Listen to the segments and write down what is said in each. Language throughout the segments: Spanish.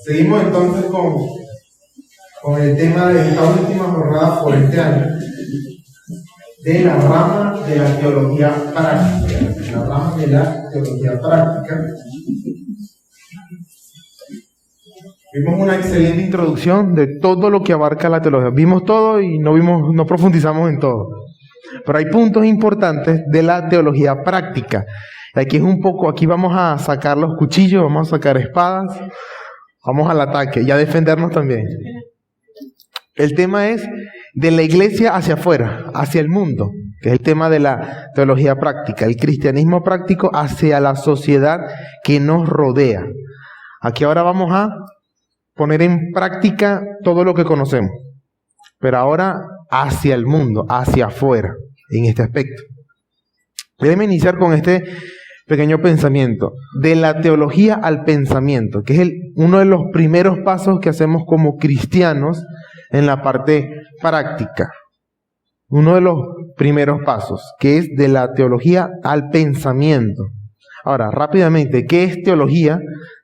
Seguimos entonces con el tema de esta última jornada por este año, de la rama de la teología práctica. La rama de la teología práctica. Vimos una excelente introducción de todo lo que abarca la teología. Vimos todo y no profundizamos en todo. Pero hay puntos importantes de la teología práctica. Aquí vamos a sacar los cuchillos, vamos a sacar espadas, vamos al ataque y a defendernos también. El tema es de la iglesia hacia afuera, hacia el mundo, que es el tema de la teología práctica, el cristianismo práctico hacia la sociedad que nos rodea. Aquí ahora vamos a poner en práctica todo lo que conocemos, pero ahora hacia el mundo, hacia afuera, en este aspecto. Déjenme iniciar con este pequeño pensamiento, de la teología al pensamiento, que es uno de los primeros pasos que hacemos como cristianos en la parte práctica. Uno de los primeros pasos, que es de la teología al pensamiento. Ahora, rápidamente, ¿qué es teología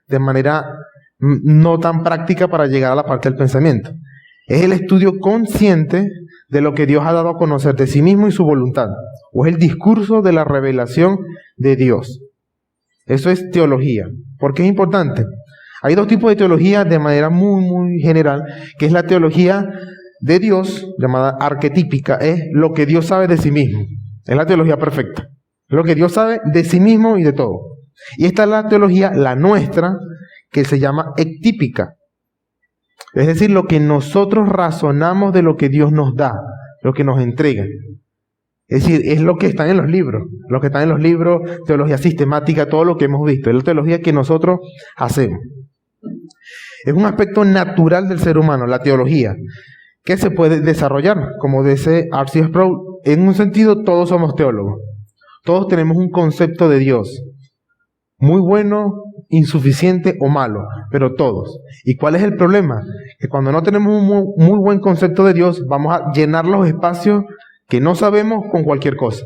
de manera no tan práctica para llegar a la parte del pensamiento? Es el estudio consciente de lo que Dios ha dado a conocer de sí mismo y su voluntad, o es el discurso de la revelación de Dios. Eso es teología. ¿Por qué es importante? Hay dos tipos de teología de manera muy general, que es la teología de Dios, llamada arquetípica, es lo que Dios sabe de sí mismo. Es la teología perfecta. Es lo que Dios sabe de sí mismo y de todo. Y esta es la teología, la nuestra, que se llama ectípica. Es decir, lo que nosotros razonamos de lo que Dios nos da, lo que nos entrega. Es decir, es lo que está en los libros, teología sistemática, todo lo que hemos visto. Es la teología que nosotros hacemos. Es un aspecto natural del ser humano, la teología, que se puede desarrollar, como dice R.C. Sproul. En un sentido, todos somos teólogos. Todos tenemos un concepto de Dios, muy bueno, insuficiente o malo, pero todos. ¿Y cuál es el problema? Que cuando no tenemos un muy buen concepto de Dios, vamos a llenar los espacios que no sabemos con cualquier cosa.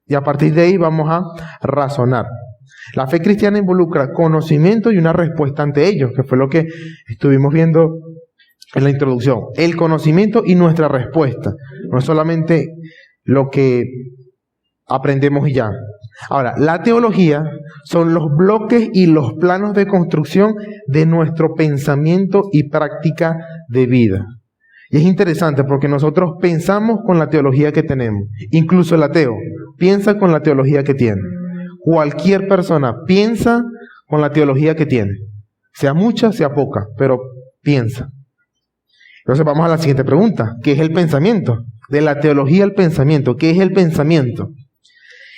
Y a partir de ahí vamos a razonar. La fe cristiana involucra conocimiento y una respuesta ante ellos, que fue lo que estuvimos viendo en la introducción. El conocimiento y nuestra respuesta. No es solamente lo que aprendemos y ya. Ahora, la teología son los bloques y los planos de construcción de nuestro pensamiento y práctica de vida. Y es interesante porque nosotros pensamos con la teología que tenemos. Incluso el ateo piensa con la teología que tiene. Cualquier persona piensa con la teología que tiene. Sea mucha, sea poca, pero piensa. Entonces vamos a la siguiente pregunta. ¿Qué es el pensamiento? De la teología al pensamiento. ¿Qué es el pensamiento?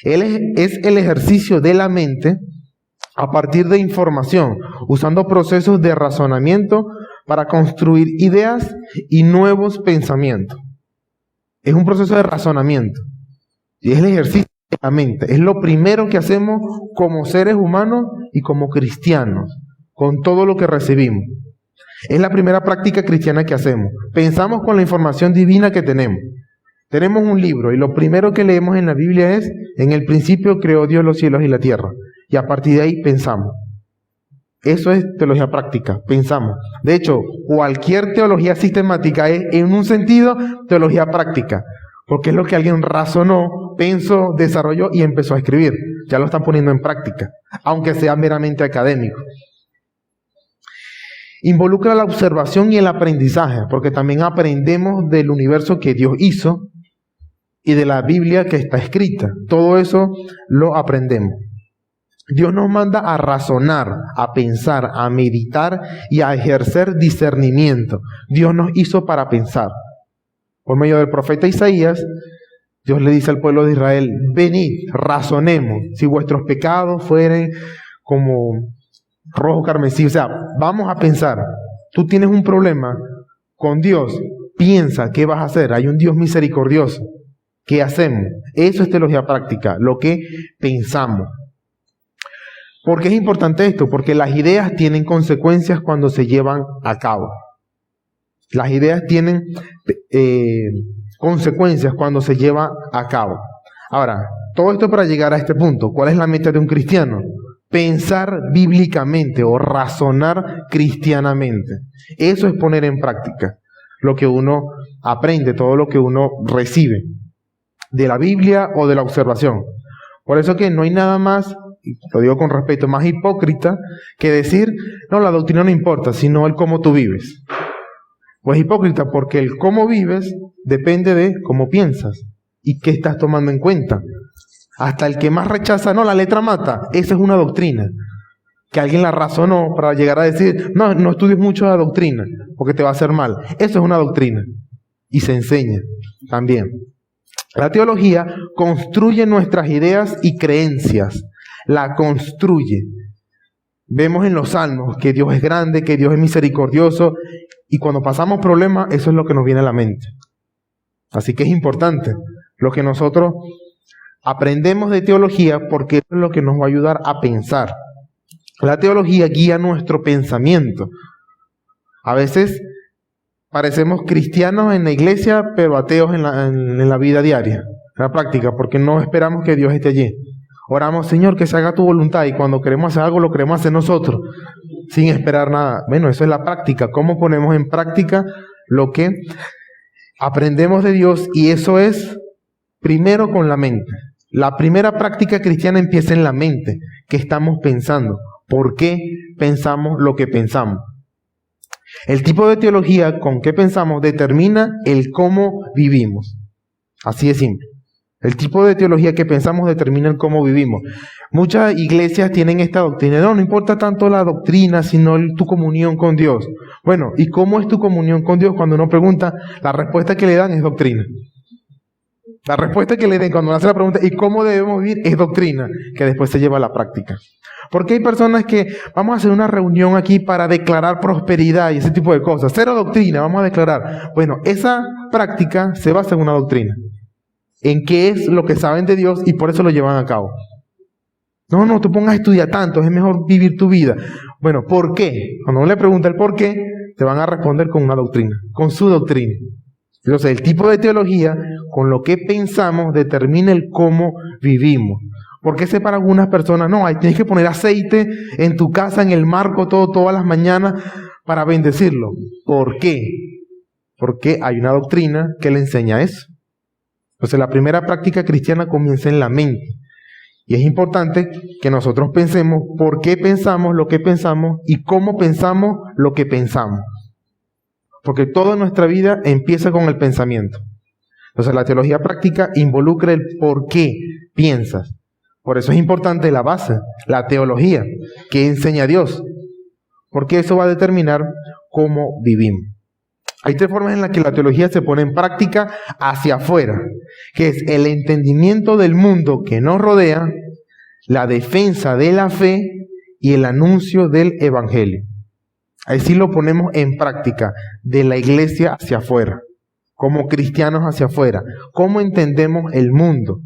Es el ejercicio de la mente a partir de información, usando procesos de razonamiento para construir ideas y nuevos pensamientos. Es un proceso de razonamiento y es el ejercicio de la mente. Es lo primero que hacemos como seres humanos y como cristianos, con todo lo que recibimos. Es la primera práctica cristiana que hacemos. Pensamos con la información divina que tenemos. Tenemos un libro y lo primero que leemos en la Biblia es: en el principio creó Dios los cielos y la tierra. Y a partir de ahí pensamos. Eso es teología práctica, pensamos. De hecho, cualquier teología sistemática es, en un sentido, teología práctica. Porque es lo que alguien razonó, pensó, desarrolló y empezó a escribir. Ya lo están poniendo en práctica, aunque sea meramente académico. Involucra la observación y el aprendizaje, porque también aprendemos del universo que Dios hizo y de la Biblia que está escrita. Todo eso lo aprendemos. Dios nos manda a razonar, a pensar, a meditar y a ejercer discernimiento. Dios nos hizo para pensar. Por medio del profeta Isaías, Dios le dice al pueblo de Israel: venid, razonemos, si vuestros pecados fueren como rojo carmesí. O sea, vamos a pensar. Tú tienes un problema con Dios, piensa, ¿qué vas a hacer? Hay un Dios misericordioso. ¿Qué hacemos? Eso es teología práctica, lo que pensamos. ¿Por qué es importante esto? Porque las ideas tienen consecuencias cuando se llevan a cabo. Las ideas tienen consecuencias cuando se llevan a cabo. Ahora, todo esto para llegar a este punto. ¿Cuál es la meta de un cristiano? pensar bíblicamente o razonar cristianamente. Eso es poner en práctica lo que uno aprende, todo lo que uno recibe de la Biblia o de la observación. Por eso que no hay nada más, y lo digo con respeto, más hipócrita que decir, no, la doctrina no importa, sino el cómo tú vives. Pues hipócrita porque el cómo vives depende de cómo piensas y qué estás tomando en cuenta. Hasta el que más rechaza, no, la letra mata, esa es una doctrina. Que alguien la razonó para llegar a decir, no estudies mucho la doctrina, porque te va a hacer mal. Eso es una doctrina. Y se enseña también. La teología construye nuestras ideas y creencias. La construye. Vemos en los salmos que Dios es grande, que Dios es misericordioso, y cuando pasamos problemas, eso es lo que nos viene a la mente. Así que es importante lo que nosotros aprendemos de teología, porque eso es lo que nos va a ayudar a pensar. La teología guía nuestro pensamiento. A veces parecemos cristianos en la iglesia, pero ateos en la vida diaria, en la práctica, porque no esperamos que Dios esté allí. Oramos, Señor, que se haga tu voluntad, y cuando queremos hacer algo, lo queremos hacer nosotros, sin esperar nada. Bueno, eso es la práctica. ¿Cómo ponemos en práctica lo que aprendemos de Dios? Y eso es primero con la mente. La primera práctica cristiana empieza en la mente. ¿Qué estamos pensando? ¿Por qué pensamos lo que pensamos? El tipo de teología con que pensamos determina el cómo vivimos. Así de simple. El tipo de teología que pensamos determina el cómo vivimos. Muchas iglesias tienen esta doctrina. No importa tanto la doctrina, sino tu comunión con Dios. Bueno, ¿y cómo es tu comunión con Dios? Cuando uno pregunta, la respuesta que le dan es doctrina. La respuesta que le den cuando uno hace la pregunta, ¿y cómo debemos vivir? Es doctrina, que después se lleva a la práctica. Porque hay personas que vamos a hacer una reunión aquí para declarar prosperidad y ese tipo de cosas. Cero doctrina, vamos a declarar. Bueno, esa práctica se basa en una doctrina. En qué es lo que saben de Dios y por eso lo llevan a cabo. No te pongas a estudiar tanto, es mejor vivir tu vida. Bueno, ¿por qué? Cuando uno le pregunta el por qué, te van a responder con una doctrina, con su doctrina. Entonces, el tipo de teología, con lo que pensamos, determina el cómo vivimos. ¿Por qué para algunas personas? No, tienes que poner aceite en tu casa, en el marco, todas las mañanas para bendecirlo. ¿Por qué? Porque hay una doctrina que le enseña eso. Entonces, la primera práctica cristiana comienza en la mente. Y es importante que nosotros pensemos por qué pensamos lo que pensamos y cómo pensamos lo que pensamos. Porque toda nuestra vida empieza con el pensamiento. Entonces la teología práctica involucra el por qué piensas. Por eso es importante la base, la teología, que enseña Dios. Porque eso va a determinar cómo vivimos. Hay tres formas en las que la teología se pone en práctica hacia afuera, que es el entendimiento del mundo que nos rodea, la defensa de la fe y el anuncio del evangelio. Así lo ponemos en práctica, de la iglesia hacia afuera, como cristianos hacia afuera. ¿Cómo entendemos el mundo?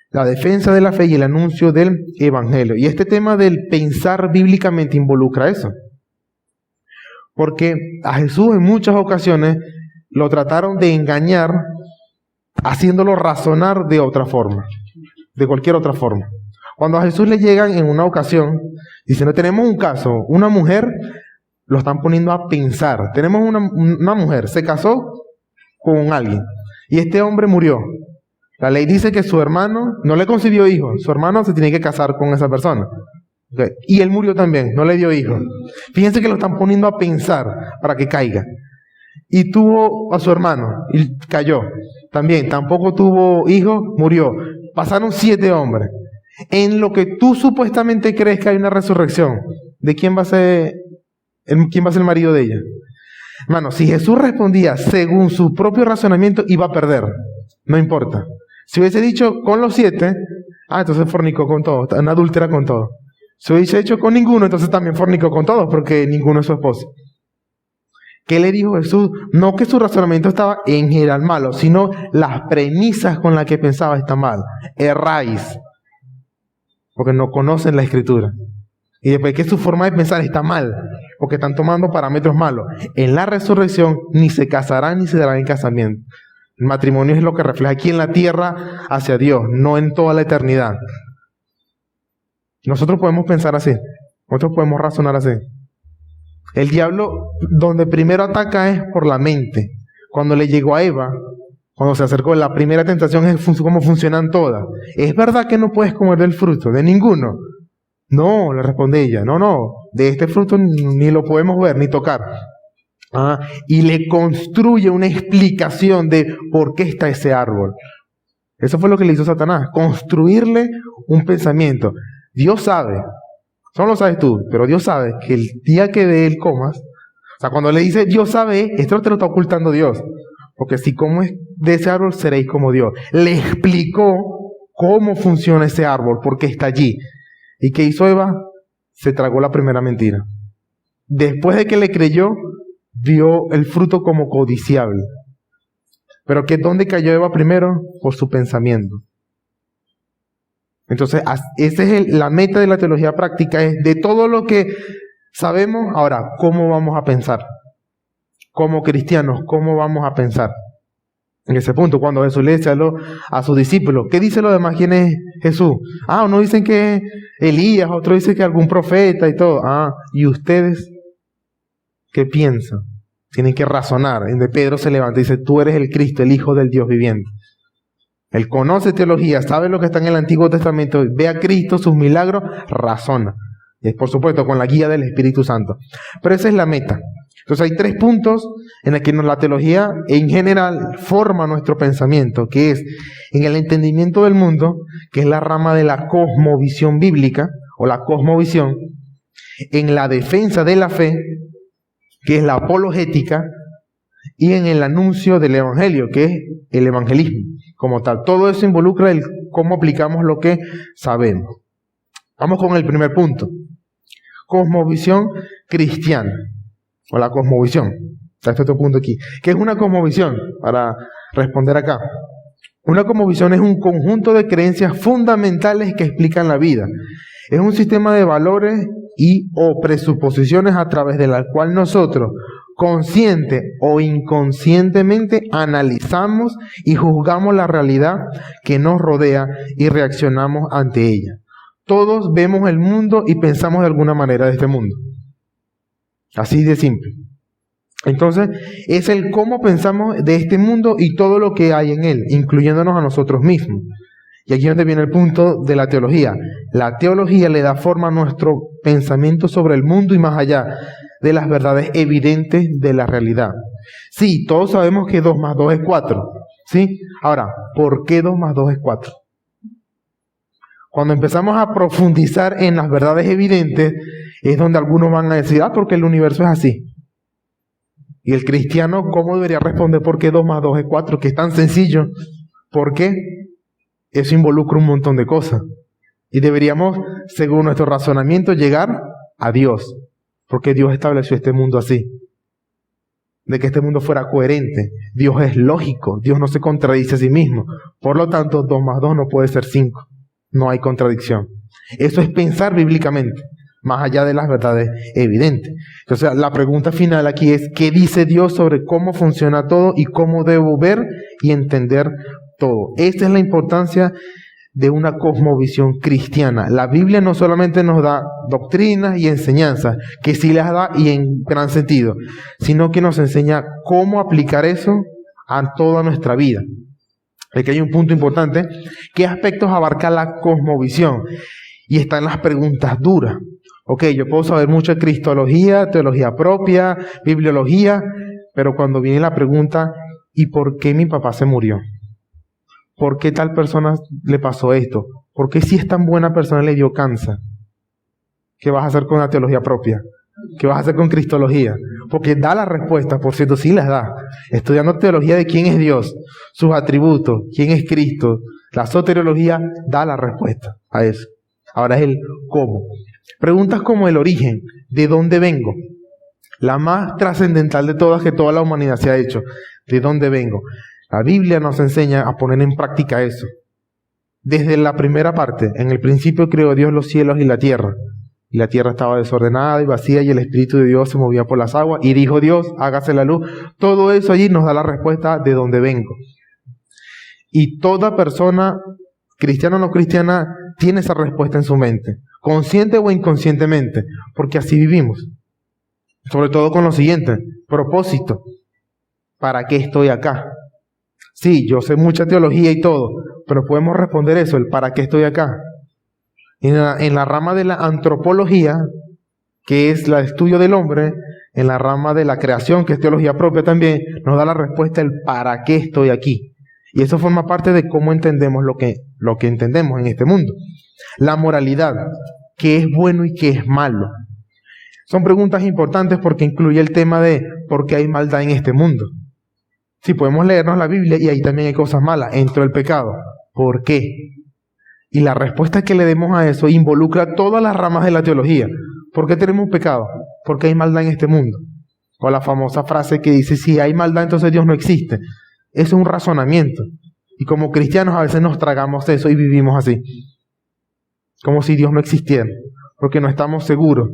La defensa de la fe y el anuncio del evangelio. Y este tema del pensar bíblicamente involucra eso. Porque a Jesús en muchas ocasiones lo trataron de engañar, haciéndolo razonar de otra forma, de cualquier otra forma. Cuando a Jesús le llegan en una ocasión, diciendo, tenemos un caso, una mujer, lo están poniendo a pensar. Tenemos una mujer, se casó con alguien y este hombre murió. La ley dice que su hermano no le concibió hijos, su hermano se tiene que casar con esa persona. Okay. Y él murió también, no le dio hijos. Fíjense que lo están poniendo a pensar para que caiga. Y tuvo a su hermano y cayó. También, tampoco tuvo hijos, murió. Pasaron 7 hombres. En lo que tú supuestamente crees que hay una resurrección, ¿de quién va a ser el marido de ella? Hermano, si Jesús respondía según su propio razonamiento, iba a perder. No importa. Si hubiese dicho con los 7, entonces fornicó con todos, una adúltera con todos. Si hubiese hecho con ninguno, entonces también fornicó con todos, porque ninguno es su esposo. ¿Qué le dijo Jesús? No que su razonamiento estaba en general malo, sino las premisas con las que pensaba están mal. Erráis. Porque no conocen la Escritura. Y después que su forma de pensar está mal, porque están tomando parámetros malos. En la resurrección ni se casarán ni se darán en casamiento. El matrimonio es lo que refleja aquí en la tierra hacia Dios, no en toda la eternidad. Nosotros podemos pensar así. Nosotros podemos razonar así. El diablo, donde primero ataca es por la mente. Cuando le llegó a Eva, cuando se acercó, la primera tentación es cómo funcionan todas. ¿Es verdad que no puedes comer del fruto? ¿De ninguno? No, le responde ella. No, de este fruto ni lo podemos ver, ni tocar. Y le construye una explicación de por qué está ese árbol. Eso fue lo que le hizo Satanás, construirle un pensamiento. Dios sabe, eso no lo sabes tú, pero Dios sabe que el día que de él comas, o sea, cuando le dice Dios sabe, esto te lo está ocultando Dios. Porque si comes de ese árbol, seréis como Dios. Le explicó cómo funciona ese árbol, por qué está allí. ¿Y qué hizo Eva? Se tragó la primera mentira. Después de que le creyó, vio el fruto como codiciable. Pero ¿dónde cayó Eva primero? Por su pensamiento. Entonces, esa es la meta de la teología práctica, es de todo lo que sabemos, ahora, ¿cómo vamos a pensar? Como cristianos, ¿cómo vamos a pensar? En ese punto, cuando Jesús le dice a sus discípulos, ¿qué dice los demás? ¿Quién es Jesús? Unos dicen que es Elías, otros dicen que algún profeta y todo. ¿Y ustedes qué piensan? Tienen que razonar. En de Pedro se levanta y dice, tú eres el Cristo, el Hijo del Dios viviente. Él conoce teología, sabe lo que está en el Antiguo Testamento, ve a Cristo, sus milagros, razona. Y es por supuesto con la guía del Espíritu Santo. Pero esa es la meta. Entonces hay 3 puntos en los que la teología en general forma nuestro pensamiento, que es en el entendimiento del mundo, que es la rama de la cosmovisión bíblica, o la cosmovisión, en la defensa de la fe, que es la apologética, y en el anuncio del Evangelio, que es el evangelismo como tal. Todo eso involucra el cómo aplicamos lo que sabemos. Vamos con el primer punto. Cosmovisión cristiana, o la cosmovisión. Está este otro punto aquí. ¿Qué es una cosmovisión? Para responder acá. Una cosmovisión es un conjunto de creencias fundamentales que explican la vida. Es un sistema de valores o presuposiciones a través de la cual nosotros, consciente o inconscientemente, analizamos y juzgamos la realidad que nos rodea y reaccionamos ante ella. Todos vemos el mundo y pensamos de alguna manera de este mundo. Así de simple. Entonces, es el cómo pensamos de este mundo y todo lo que hay en él, incluyéndonos a nosotros mismos. Y aquí es donde viene el punto de la teología. La teología le da forma a nuestro pensamiento sobre el mundo y más allá de las verdades evidentes de la realidad. Sí, todos sabemos que 2 más 2 es 4. ¿Sí? Ahora, ¿por qué 2 más 2 es 4? Cuando empezamos a profundizar en las verdades evidentes, es donde algunos van a decir, porque el universo es así. Y el cristiano, ¿cómo debería responder por qué 2 más 2 es 4? Que es tan sencillo. ¿Por qué? Eso involucra un montón de cosas. Y deberíamos, según nuestro razonamiento, llegar a Dios. Porque Dios estableció este mundo así. De que este mundo fuera coherente. Dios es lógico. Dios no se contradice a sí mismo. Por lo tanto, 2 más 2 no puede ser 5. No hay contradicción. Eso es pensar bíblicamente, más allá de las verdades evidentes. Entonces, la pregunta final aquí es, ¿qué dice Dios sobre cómo funciona todo y cómo debo ver y entender todo? Esta es la importancia de una cosmovisión cristiana. La Biblia no solamente nos da doctrinas y enseñanzas, que sí las da y en gran sentido, sino que nos enseña cómo aplicar eso a toda nuestra vida. Aquí hay un punto importante. ¿Qué aspectos abarca la cosmovisión? Y están las preguntas duras. Yo puedo saber mucho de cristología, teología propia, bibliología, pero cuando viene la pregunta, ¿y por qué mi papá se murió? ¿Por qué tal persona le pasó esto? ¿Por qué si es tan buena persona le dio cáncer? ¿Qué vas a hacer con la teología propia? ¿Qué vas a hacer con cristología? Porque da la respuesta, por cierto, sí las da. Estudiando teología de quién es Dios, sus atributos, quién es Cristo, la soteriología da la respuesta a eso. Ahora es el cómo. Preguntas como el origen, ¿de dónde vengo? La más trascendental de todas que toda la humanidad se ha hecho. ¿De dónde vengo? La Biblia nos enseña a poner en práctica eso. Desde la primera parte, en el principio creó Dios los cielos y la tierra. Y la tierra estaba desordenada y vacía y el Espíritu de Dios se movía por las aguas. Y dijo Dios, hágase la luz. Todo eso allí nos da la respuesta de dónde vengo. Y toda persona, cristiana o no cristiana, tiene esa respuesta en su mente. consciente o inconscientemente, porque así vivimos. Sobre todo con lo siguiente, propósito. ¿Para qué estoy acá? Sí, yo sé mucha teología y todo, pero podemos responder eso, el ¿para qué estoy acá? En la rama de la antropología, que es el estudio del hombre, en la rama de la creación, que es teología propia también, nos da la respuesta el ¿para qué estoy aquí? Y eso forma parte de cómo entendemos lo que entendemos en este mundo. La moralidad, ¿qué es bueno y qué es malo? Son preguntas importantes porque incluye el tema de ¿por qué hay maldad en este mundo? Sí, podemos leernos la Biblia y ahí también hay cosas malas, entró el pecado. ¿Por qué? Y la respuesta que le demos a eso involucra todas las ramas de la teología. ¿Por qué tenemos pecado? ¿Por qué hay maldad en este mundo? O la famosa frase que dice, si hay maldad entonces Dios no existe. Eso es un razonamiento. Y como cristianos a veces nos tragamos eso y vivimos así. Como si Dios no existiera. Porque no estamos seguros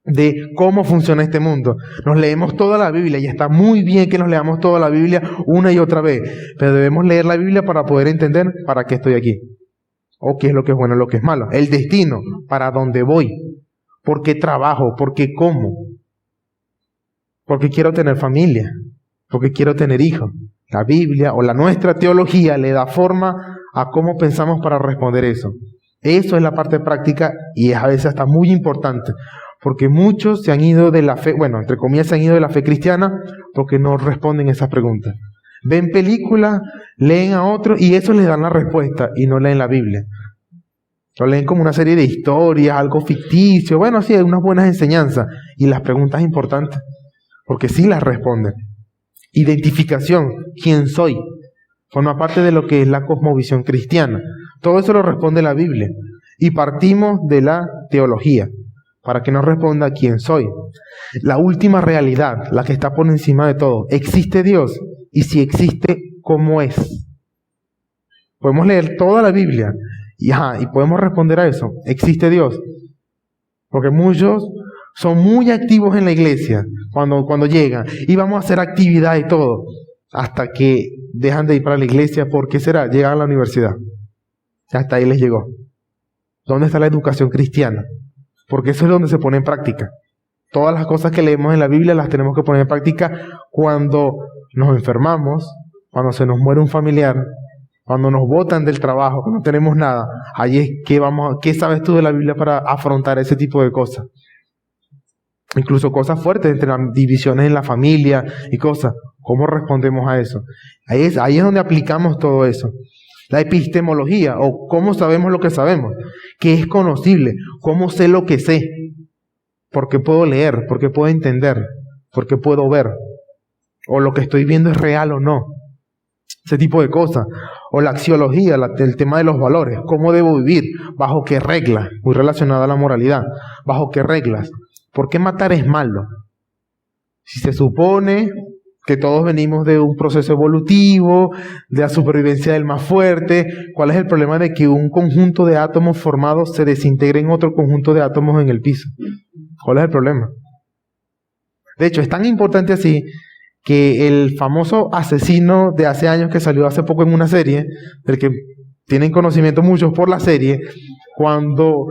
de cómo funciona este mundo. Nos leemos toda la Biblia y está muy bien que nos leamos toda la Biblia una y otra vez. Pero debemos leer la Biblia para poder entender para qué estoy aquí. O qué es lo que es bueno y lo que es malo. El destino, para dónde voy. ¿Por qué trabajo? ¿Por qué como? Porque quiero tener familia. Porque quiero tener hijos. La Biblia o la nuestra teología le da forma a cómo pensamos para responder eso. Eso es la parte práctica y a veces hasta muy importante. Porque muchos se han ido de la fe, bueno, entre comillas se han ido de la fe cristiana porque no responden esas preguntas. Ven películas, leen a otros y eso les dan la respuesta y no leen la Biblia. Lo leen como una serie de historias, algo ficticio, bueno, sí, hay unas buenas enseñanzas y las preguntas importantes, porque sí las responden. Identificación, ¿quién soy? Forma parte de lo que es la cosmovisión cristiana. Todo eso lo responde la Biblia y partimos de la teología para que nos responda quién soy. La última realidad, la que está por encima de todo, ¿existe Dios? Y si existe, ¿cómo es? Podemos leer toda la Biblia y podemos responder a eso. ¿Existe Dios? Porque muchos son muy activos en la iglesia cuando llegan y vamos a hacer actividad y todo, hasta que dejan de ir para la iglesia. ¿Por qué será? Llegan a la universidad. Hasta ahí les llegó. ¿Dónde está la educación cristiana? Porque eso es donde se pone en práctica. Todas las cosas que leemos en la Biblia las tenemos que poner en práctica cuando nos enfermamos, cuando se nos muere un familiar, cuando nos botan del trabajo, cuando no tenemos nada. Ahí es ¿qué sabes tú de la Biblia para afrontar ese tipo de cosas? Incluso cosas fuertes entre las divisiones en la familia y cosas. ¿Cómo respondemos a eso? Ahí es donde aplicamos todo eso. La epistemología, o cómo sabemos lo que sabemos, qué es conocible, cómo sé lo que sé, porque puedo leer, porque puedo entender, porque puedo ver, o lo que estoy viendo es real o no, ese tipo de cosas. O la axiología, el tema de los valores, cómo debo vivir, bajo qué reglas, muy relacionada a la moralidad, bajo qué reglas, ¿por qué matar es malo? Si se supone que todos venimos de un proceso evolutivo, de la supervivencia del más fuerte, ¿cuál es el problema de que un conjunto de átomos formados se desintegre en otro conjunto de átomos en el piso? ¿Cuál es el problema? De hecho, es tan importante así que el famoso asesino de hace años que salió hace poco en una serie, del que tienen conocimiento muchos por la serie, cuando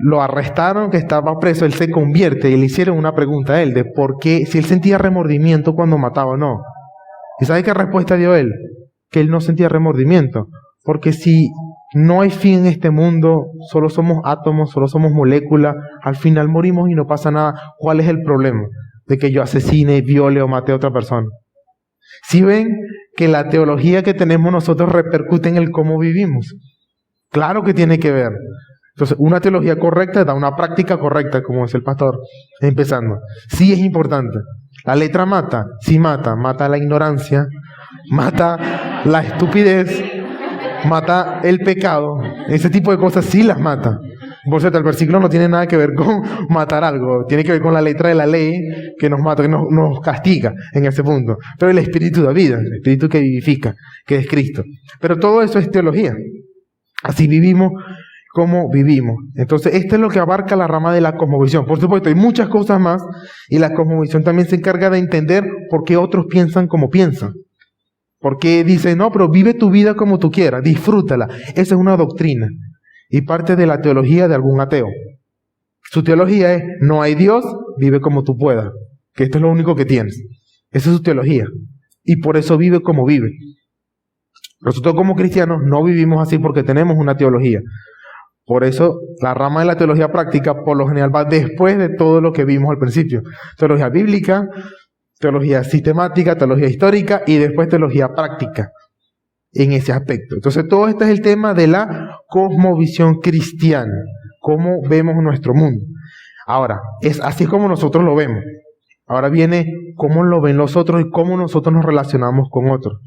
lo arrestaron, que estaba preso, él se convierte y le hicieron una pregunta a él de por qué, si él sentía remordimiento cuando mataba o no. ¿Y sabe qué respuesta dio él? Que él no sentía remordimiento. Porque si no hay fin en este mundo, solo somos átomos, solo somos moléculas, al final morimos y no pasa nada. ¿Cuál es el problema de que yo asesine, viole o mate a otra persona? Si ven que la teología que tenemos nosotros repercute en el cómo vivimos. Claro que tiene que ver. Entonces, una teología correcta da una práctica correcta, como dice el pastor, empezando. Sí es importante. La letra mata, sí mata. Mata la ignorancia, mata la estupidez, mata el pecado. Ese tipo de cosas sí las mata. Por cierto, el versículo no tiene nada que ver con matar algo. Tiene que ver con la letra de la ley que nos mata, que nos castiga en ese punto. Pero el espíritu da vida, el espíritu que vivifica, que es Cristo. Pero todo eso es teología. Así vivimos como vivimos. Entonces, esto es lo que abarca la rama de la cosmovisión. Por supuesto, hay muchas cosas más y la cosmovisión también se encarga de entender por qué otros piensan como piensan. Porque dice, no, pero vive tu vida como tú quieras, disfrútala. Esa es una doctrina y parte de la teología de algún ateo. Su teología es, no hay Dios, vive como tú puedas, que esto es lo único que tienes. Esa es su teología, y por eso vive como vive. Nosotros como cristianos no vivimos así porque tenemos una teología. Por eso la rama de la teología práctica por lo general va después de todo lo que vimos al principio. Teología bíblica, teología sistemática, teología histórica y después teología práctica en ese aspecto. Entonces todo este es el tema de la cosmovisión cristiana, cómo vemos nuestro mundo. Ahora, es así como nosotros lo vemos. Ahora viene cómo lo ven los otros y cómo nosotros nos relacionamos con otros.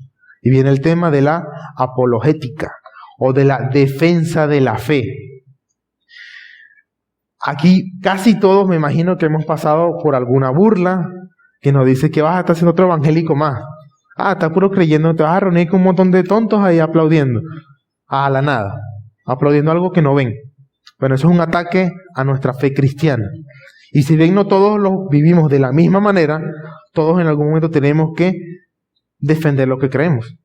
Y viene el tema de la apologética o de la defensa de la fe. Aquí casi todos me imagino que hemos pasado por alguna burla que nos dice que vas a estar haciendo otro evangélico más. Estás puro creyendo, te vas a reunir con un montón de tontos ahí aplaudiendo. A la nada, aplaudiendo algo que no ven. Bueno, eso es un ataque a nuestra fe cristiana. Y si bien no todos lo vivimos de la misma manera, todos en algún momento tenemos que defender lo que creemos.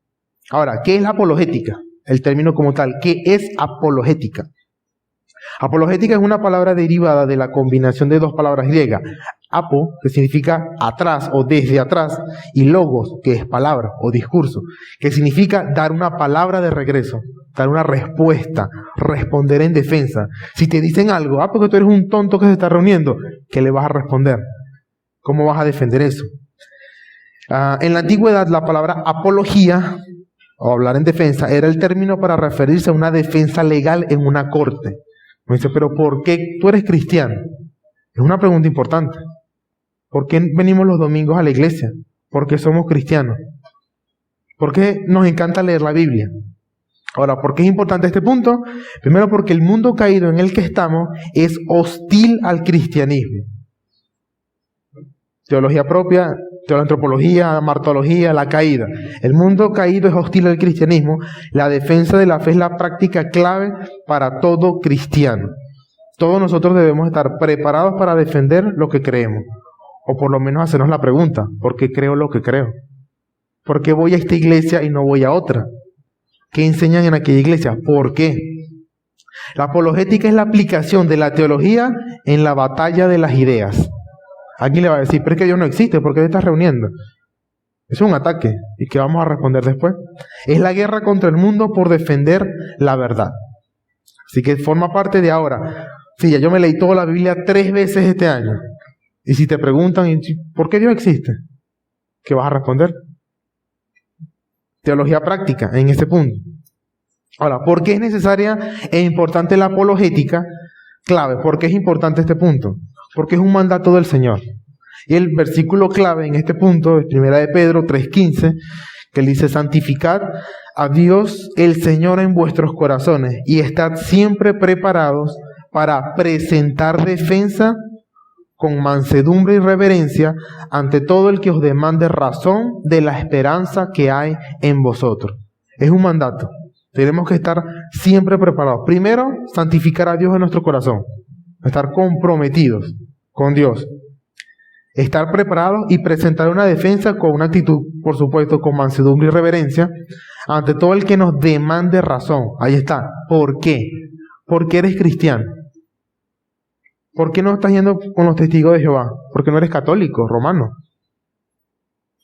Ahora, ¿qué es la apologética? El término como tal, ¿qué es apologética? Apologética es una palabra derivada de la combinación de dos palabras griegas. Apo, que significa atrás o desde atrás, y logos, que es palabra o discurso, que significa dar una palabra de regreso, dar una respuesta, responder en defensa. Si te dicen algo, porque tú eres un tonto que se está reuniendo, ¿qué le vas a responder? ¿Cómo vas a defender eso? En la antigüedad, la palabra apología, o hablar en defensa, era el término para referirse a una defensa legal en una corte. Me dice, pero ¿por qué tú eres cristiano? Es una pregunta importante. ¿Por qué venimos los domingos a la iglesia? ¿Por qué somos cristianos? ¿Por qué nos encanta leer la Biblia? Ahora, ¿por qué es importante este punto? Primero, porque el mundo caído en el que estamos es hostil al cristianismo. Teología propia, antropología, martología, la caída. El mundo caído es hostil al cristianismo. La defensa de la fe es la práctica clave para todo cristiano. Todos nosotros debemos estar preparados para defender lo que creemos. O por lo menos hacernos la pregunta, ¿por qué creo lo que creo? ¿Por qué voy a esta iglesia y no voy a otra? ¿Qué enseñan en aquella iglesia? ¿Por qué? La apologética es la aplicación de la teología en la batalla de las ideas. Alguien le va a decir, pero es que Dios no existe, ¿por qué te estás reuniendo? Es un ataque. ¿Y qué vamos a responder después? Es la guerra contra el mundo por defender la verdad. Así que forma parte de ahora. Sí, ya yo me leí toda la Biblia 3 veces este año. Y si te preguntan, ¿por qué Dios existe? ¿Qué vas a responder? Teología práctica en este punto. Ahora, ¿por qué es necesaria e importante la apologética? Clave, ¿por qué es importante este punto? Porque es un mandato del Señor. Y el versículo clave en este punto es 1 de Pedro 3:15, que dice, santificad a Dios el Señor en vuestros corazones y estad siempre preparados para presentar defensa con mansedumbre y reverencia ante todo el que os demande razón de la esperanza que hay en vosotros. Es un mandato. Tenemos que estar siempre preparados. Primero, santificar a Dios en nuestro corazón. Estar comprometidos con Dios. Estar preparados y presentar una defensa con una actitud, por supuesto, con mansedumbre y reverencia, ante todo el que nos demande razón. Ahí está. ¿Por qué? ¿Por qué eres cristiano? ¿Por qué no estás yendo con los testigos de Jehová? ¿Por qué no eres católico, romano?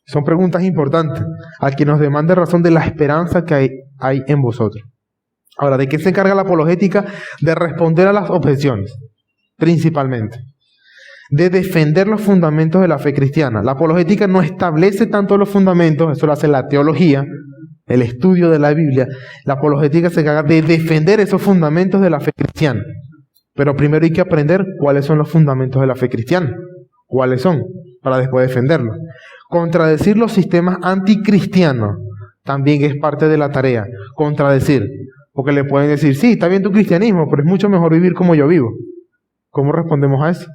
Son preguntas importantes. Al que nos demande razón de la esperanza que hay en vosotros. Ahora, ¿de qué se encarga la apologética? De responder a las objeciones, principalmente. De defender los fundamentos de la fe cristiana. La apologética no establece tanto los fundamentos, eso lo hace la teología, el estudio de la Biblia. La apologética se encarga de defender esos fundamentos de la fe cristiana. Pero primero hay que aprender cuáles son los fundamentos de la fe cristiana. ¿Cuáles son? Para después defenderlos. Contradecir los sistemas anticristianos también es parte de la tarea. Contradecir. Porque le pueden decir, sí, está bien tu cristianismo, pero es mucho mejor vivir como yo vivo. ¿Cómo respondemos a eso?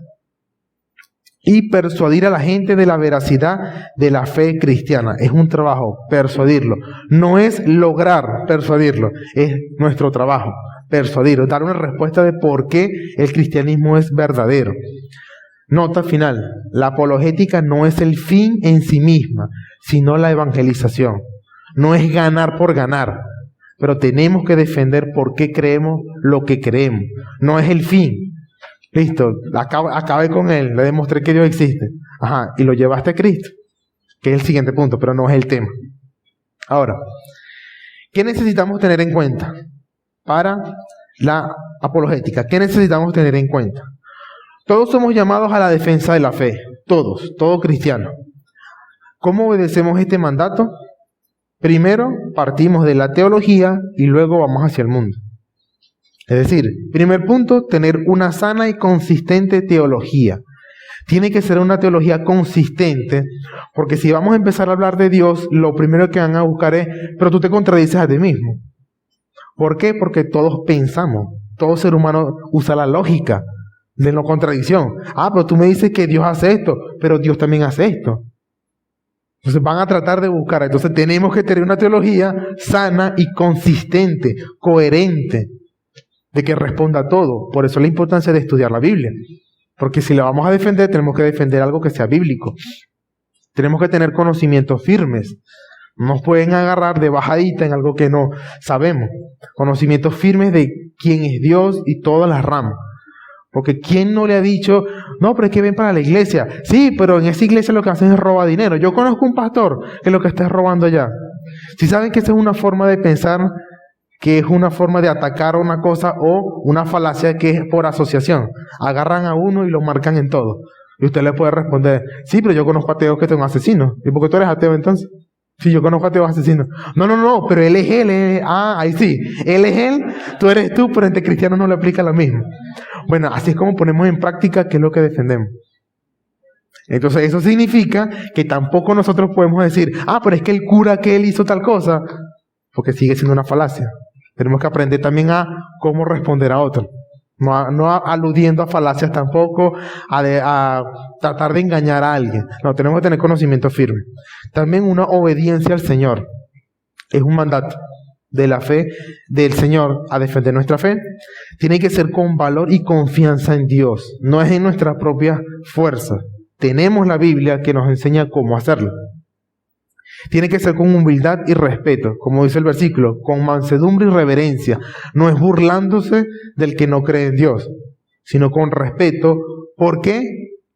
Y persuadir a la gente de la veracidad de la fe cristiana. Es un trabajo, persuadirlo. No es lograr persuadirlo, es nuestro trabajo, persuadirlo, dar una respuesta de por qué el cristianismo es verdadero. Nota final, la apologética no es el fin en sí misma, sino la evangelización. No es ganar por ganar. pero tenemos que defender por qué creemos lo que creemos. No es el fin. Listo, acabé con él, le demostré que Dios existe. Ajá, y lo llevaste a Cristo, que es el siguiente punto, pero no es el tema. Ahora, ¿qué necesitamos tener en cuenta para la apologética? ¿Qué necesitamos tener en cuenta? Todos somos llamados a la defensa de la fe, todo cristiano. ¿Cómo obedecemos este mandato? Primero partimos de la teología y luego vamos hacia el mundo. Es decir, primer punto, tener una sana y consistente teología. Tiene que ser una teología consistente, porque si vamos a empezar a hablar de Dios, lo primero que van a buscar es, pero tú te contradices a ti mismo. ¿Por qué? Porque todos pensamos, todo ser humano usa la lógica de no contradicción. Pero tú me dices que Dios hace esto, pero Dios también hace esto. Entonces van a tratar de buscar. Entonces tenemos que tener una teología sana y consistente, coherente, de que responda a todo. Por eso la importancia de estudiar la Biblia. Porque si la vamos a defender, tenemos que defender algo que sea bíblico. Tenemos que tener conocimientos firmes. No nos pueden agarrar de bajadita en algo que no sabemos. Conocimientos firmes de quién es Dios y todas las ramas. Porque ¿quién no le ha dicho, no, pero es que ven para la iglesia? Sí, pero en esa iglesia lo que hacen es robar dinero. Yo conozco un pastor que lo que está robando allá. Si saben que esa es una forma de pensar, que es una forma de atacar una cosa o una falacia que es por asociación. Agarran a uno y lo marcan en todo. Y usted le puede responder, sí, pero yo conozco ateos que son asesinos. ¿Y por qué tú eres ateo entonces? Sí, yo conozco ateos asesinos. No, pero él es él. Ahí sí. Él es él, tú eres tú, pero entre cristianos no le aplica lo mismo. Bueno, así es como ponemos en práctica qué es lo que defendemos. Entonces eso significa que tampoco nosotros podemos decir, pero es que el cura que él hizo tal cosa, porque sigue siendo una falacia. Tenemos que aprender también a cómo responder a otros. No aludiendo a falacias tampoco, a tratar de engañar a alguien. No, tenemos que tener conocimiento firme. También una obediencia al Señor. Es un mandato de la fe del Señor a defender nuestra fe. Tiene que ser con valor y confianza en Dios. No es en nuestras propias fuerzas. Tenemos la Biblia que nos enseña cómo hacerlo. Tiene que ser con humildad y respeto, como dice el versículo, con mansedumbre y reverencia. No es burlándose del que no cree en Dios, sino con respeto. ¿Por qué?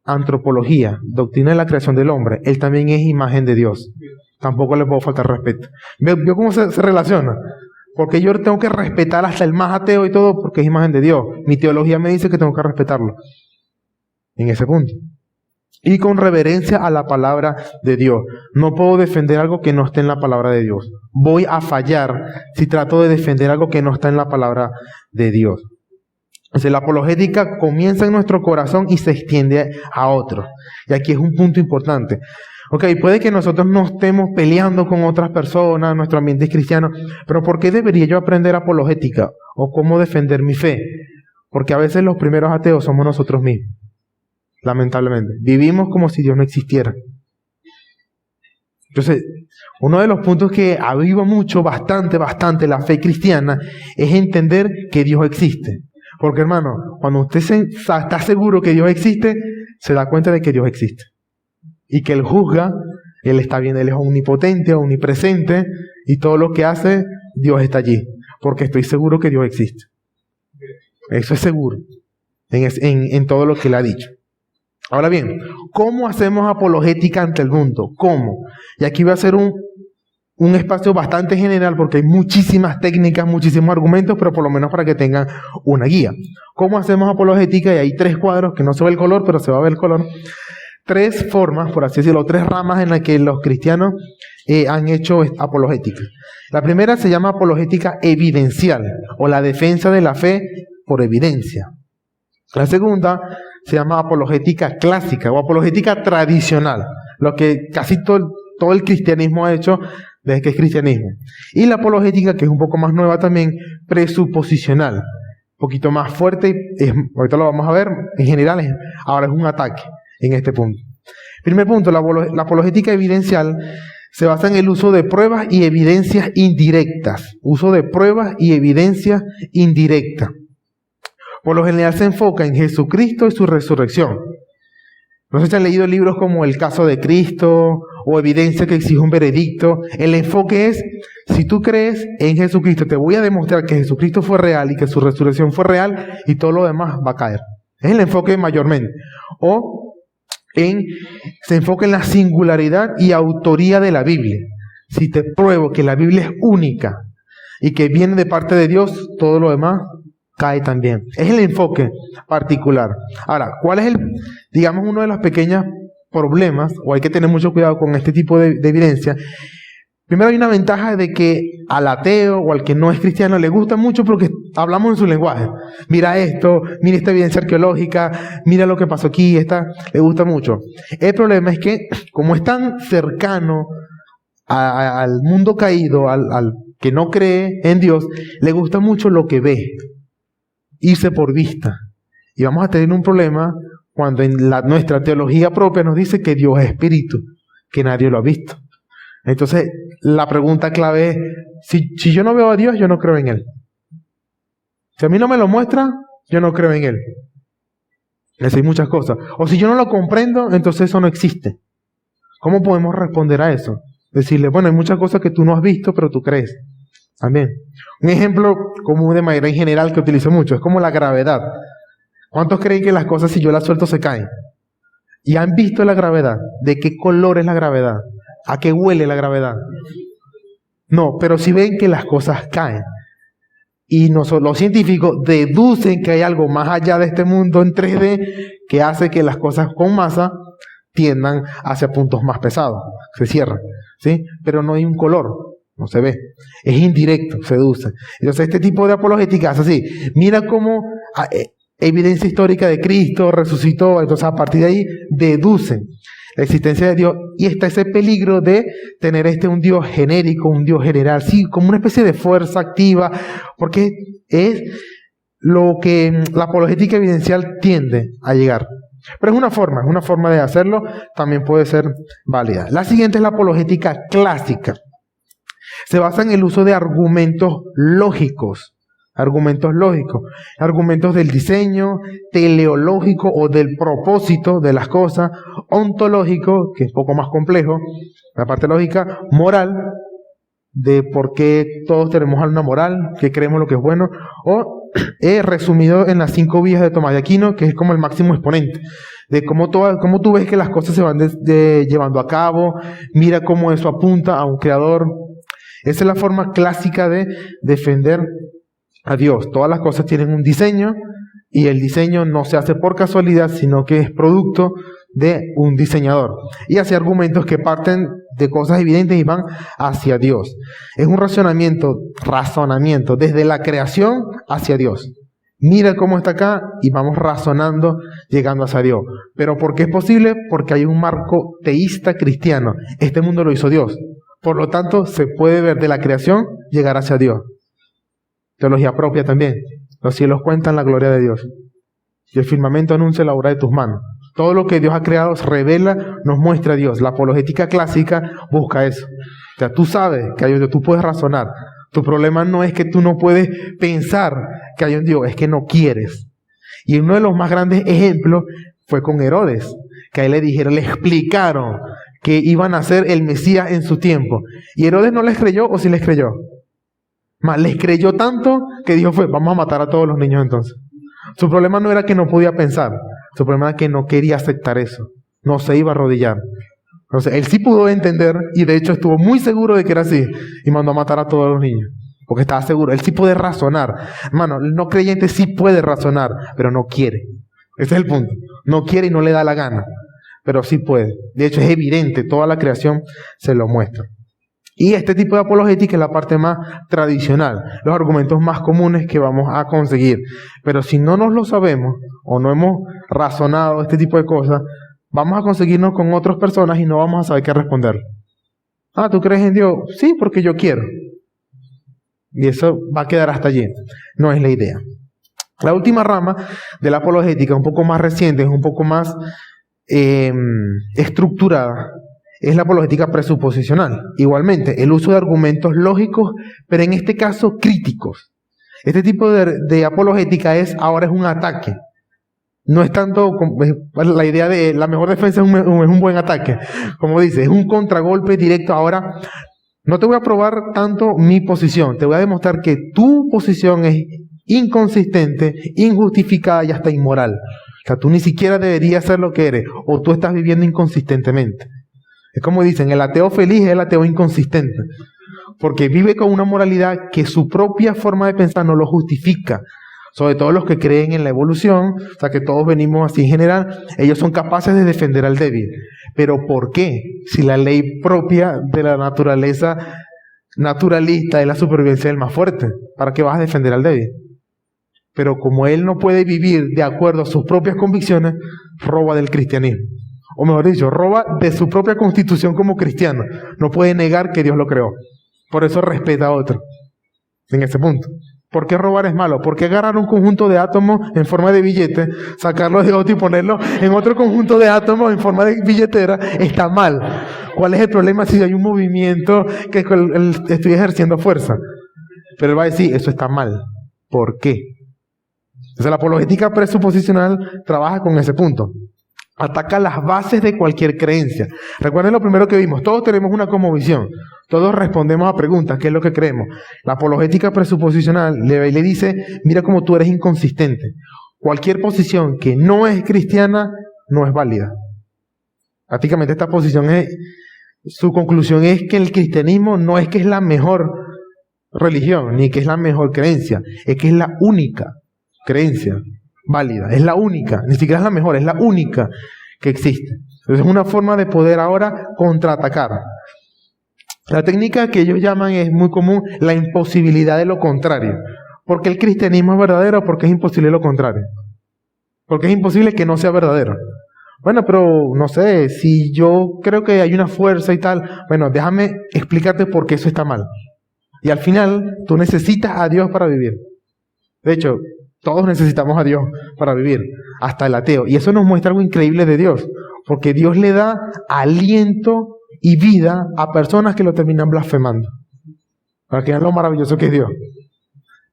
Antropología, doctrina de la creación del hombre. Él también es imagen de Dios. Tampoco le puedo faltar respeto. ¿Vio cómo se relaciona? Porque yo tengo que respetar hasta el más ateo y todo porque es imagen de Dios. Mi teología me dice que tengo que respetarlo. En ese punto. Y con reverencia a la palabra de Dios. No puedo defender algo que no esté en la palabra de Dios. Voy a fallar si trato de defender algo que no está en la palabra de Dios. Entonces la apologética comienza en nuestro corazón y se extiende a otros. Y aquí es un punto importante. Ok, puede que nosotros no estemos peleando con otras personas, nuestro ambiente es cristiano, pero ¿por qué debería yo aprender apologética? ¿O cómo defender mi fe? Porque a veces los primeros ateos somos nosotros mismos. Lamentablemente. Vivimos como si Dios no existiera. Entonces, uno de los puntos que aviva mucho, bastante la fe cristiana, es entender que Dios existe. Porque hermano, cuando usted está seguro que Dios existe, se da cuenta de que Dios existe. Y que Él juzga, Él está bien, Él es omnipotente, omnipresente, y todo lo que hace, Dios está allí. Porque estoy seguro que Dios existe. Eso es seguro. En todo lo que Él ha dicho. Ahora bien, ¿cómo hacemos apologética ante el mundo? ¿Cómo? Y aquí va a ser un espacio bastante general porque hay muchísimas técnicas, muchísimos argumentos, pero por lo menos para que tengan una guía. ¿Cómo hacemos apologética? Y hay 3 cuadros, que no se ve el color, pero se va a ver el color. 3 formas, por así decirlo, 3 ramas en las que los cristianos han hecho apologética. La primera se llama apologética evidencial, o la defensa de la fe por evidencia. La segunda se llama apologética clásica o apologética tradicional, lo que casi todo el cristianismo ha hecho desde que es cristianismo. Y la apologética, que es un poco más nueva también, presuposicional, un poquito más fuerte, ahorita lo vamos a ver, en general ahora es un ataque en este punto. Primer punto, la apologética evidencial se basa en el uso de pruebas y evidencias indirectas. Uso de pruebas y evidencias indirectas. Por lo general se enfoca en Jesucristo y su resurrección. No sé si han leído libros como El caso de Cristo o Evidencia que exige un veredicto. El enfoque es Si tú crees en Jesucristo, te voy a demostrar que Jesucristo fue real y que su resurrección fue real y todo lo demás va a caer. Es el enfoque mayormente. O se enfoca en la singularidad y autoría de la Biblia. Si te pruebo que la Biblia es única y que viene de parte de Dios, todo lo demás cae también. Es el enfoque particular. Ahora, ¿cuál es digamos, uno de los pequeños problemas, o hay que tener mucho cuidado con este tipo de evidencia? Primero, hay una ventaja de que al ateo o al que no es cristiano le gusta mucho porque hablamos en su lenguaje. Mira esto, mira esta evidencia arqueológica, mira lo que pasó aquí, le gusta mucho. El problema es que, como es tan cercano al mundo caído, al que no cree en Dios, le gusta mucho lo que ve, irse por vista. Y vamos a tener un problema cuando en nuestra teología propia nos dice que Dios es espíritu, que nadie lo ha visto. Entonces, la pregunta clave es, si yo no veo a Dios, yo no creo en Él. Si a mí no me lo muestra, yo no creo en Él. Es hay muchas cosas. O si yo no lo comprendo, entonces eso no existe. ¿Cómo podemos responder a eso? Decirle, bueno, hay muchas cosas que tú no has visto, pero tú crees. También. Un ejemplo común de manera en general que utilizo mucho, es como la gravedad. ¿Cuántos creen que las cosas, si yo las suelto, se caen? ¿Y han visto la gravedad? ¿De qué color es la gravedad? ¿A qué huele la gravedad? No, pero si ven que las cosas caen. Y los científicos deducen que hay algo más allá de este mundo en 3D que hace que las cosas con masa tiendan hacia puntos más pesados. Se cierran, ¿sí? Pero no hay un color, no se ve. Es indirecto, se deduce. Entonces este tipo de apologética es así. Mira cómo evidencia histórica de Cristo resucitó. Entonces a partir de ahí deducen la existencia de Dios, y está ese peligro de tener un Dios genérico, un Dios general, sí, como una especie de fuerza activa, porque es lo que la apologética evidencial tiende a llegar. Pero es una forma de hacerlo, también puede ser válida. La siguiente es la apologética clásica. Se basa en el uso de argumentos lógicos. Argumentos del diseño, teleológico o del propósito de las cosas, ontológico, que es un poco más complejo, la parte lógica, moral, de por qué todos tenemos una moral, que creemos lo que es bueno, o resumido en las 5 vías de Tomás de Aquino, que es como el máximo exponente, de cómo tú ves que las cosas se van llevando a cabo, mira cómo eso apunta a un creador. Esa es la forma clásica de defender a Dios. Todas las cosas tienen un diseño y el diseño no se hace por casualidad, sino que es producto de un diseñador. Y hace argumentos que parten de cosas evidentes y van hacia Dios. Es un razonamiento desde la creación hacia Dios. Mira cómo está acá y vamos razonando llegando hacia Dios. ¿Pero por qué es posible? Porque hay un marco teísta cristiano. Este mundo lo hizo Dios. Por lo tanto, se puede ver de la creación llegar hacia Dios. Teología propia también. Los cielos cuentan la gloria de Dios. Y el firmamento anuncia la obra de tus manos. Todo lo que Dios ha creado se revela, nos muestra a Dios. La apologética clásica busca eso. O sea, tú sabes que hay un Dios, tú puedes razonar. Tu problema no es que tú no puedes pensar que hay un Dios, es que no quieres. Y uno de los más grandes ejemplos fue con Herodes, que a él le explicaron que iban a ser el Mesías en su tiempo. Y Herodes no les creyó, o sí les creyó. Les creyó tanto que dijo vamos a matar a todos los niños entonces. Su problema no era que no podía pensar, su problema era que no quería aceptar eso, no se iba a arrodillar. Entonces él sí pudo entender y de hecho estuvo muy seguro de que era así y mandó a matar a todos los niños, porque estaba seguro, él sí puede razonar. Hermano, el no creyente sí puede razonar, pero no quiere. Ese es el punto, no quiere y no le da la gana, pero sí puede. De hecho es evidente, toda la creación se lo muestra. Y este tipo de apologética es la parte más tradicional, los argumentos más comunes que vamos a conseguir. Pero si no nos lo sabemos o no hemos razonado este tipo de cosas, vamos a conseguirnos con otras personas y no vamos a saber qué responder. ¿Tú crees en Dios? Sí, porque yo quiero. Y eso va a quedar hasta allí. No es la idea. La última rama de la apologética, un poco más reciente, es un poco más estructurada, es la apologética presuposicional. Igualmente, el uso de argumentos lógicos, pero en este caso críticos. Este tipo de apologética ahora es un ataque. No es tanto la idea de la mejor defensa es un buen ataque. Como dice, es un contragolpe directo. Ahora No te voy a probar tanto mi posición, te voy a demostrar que tu posición es inconsistente, injustificada y hasta inmoral. O sea, tú ni siquiera deberías ser lo que eres, o tú estás viviendo inconsistentemente. Es como dicen, el ateo feliz es el ateo inconsistente, porque vive con una moralidad que su propia forma de pensar no lo justifica. Sobre todo los que creen en la evolución, o sea que todos venimos así en general, ellos son capaces de defender al débil. ¿Pero por qué? Si la ley propia de la naturaleza naturalista es la supervivencia del más fuerte, ¿para qué vas a defender al débil? Pero como él no puede vivir de acuerdo a sus propias convicciones, roba del cristianismo. O mejor dicho, roba de su propia constitución como cristiano. No puede negar que Dios lo creó. Por eso respeta a otro. En ese punto. ¿Por qué robar es malo? ¿Por qué agarrar un conjunto de átomos en forma de billete, sacarlo de otro y ponerlo en otro conjunto de átomos en forma de billetera? Está mal. ¿Cuál es el problema si hay un movimiento que estoy ejerciendo fuerza? Pero él va a decir, eso está mal. ¿Por qué? Entonces la apologética presuposicional trabaja con ese punto. Ataca las bases de cualquier creencia. Recuerden lo primero que vimos. Todos tenemos una cosmovisión. Todos respondemos a preguntas. ¿Qué es lo que creemos? La apologética presuposicional le dice, mira cómo tú eres inconsistente. Cualquier posición que no es cristiana no es válida. Prácticamente esta posición su conclusión es que el cristianismo no es que es la mejor religión, ni que es la mejor creencia. Es que es la única creencia válida, es la única, ni siquiera es la mejor, es la única que existe. Entonces es una forma de poder ahora contraatacar. La técnica que ellos llaman es muy común, la imposibilidad de lo contrario. ¿Por qué el cristianismo es verdadero? Porque es imposible lo contrario. Porque es imposible que no sea verdadero. Bueno, pero no sé, si yo creo que hay una fuerza y tal, bueno, déjame explicarte por qué eso está mal. Y al final, tú necesitas a Dios para vivir. De hecho, todos necesitamos a Dios para vivir, hasta el ateo. Y eso nos muestra algo increíble de Dios, porque Dios le da aliento y vida a personas que lo terminan blasfemando. Para que vean lo maravilloso que es Dios.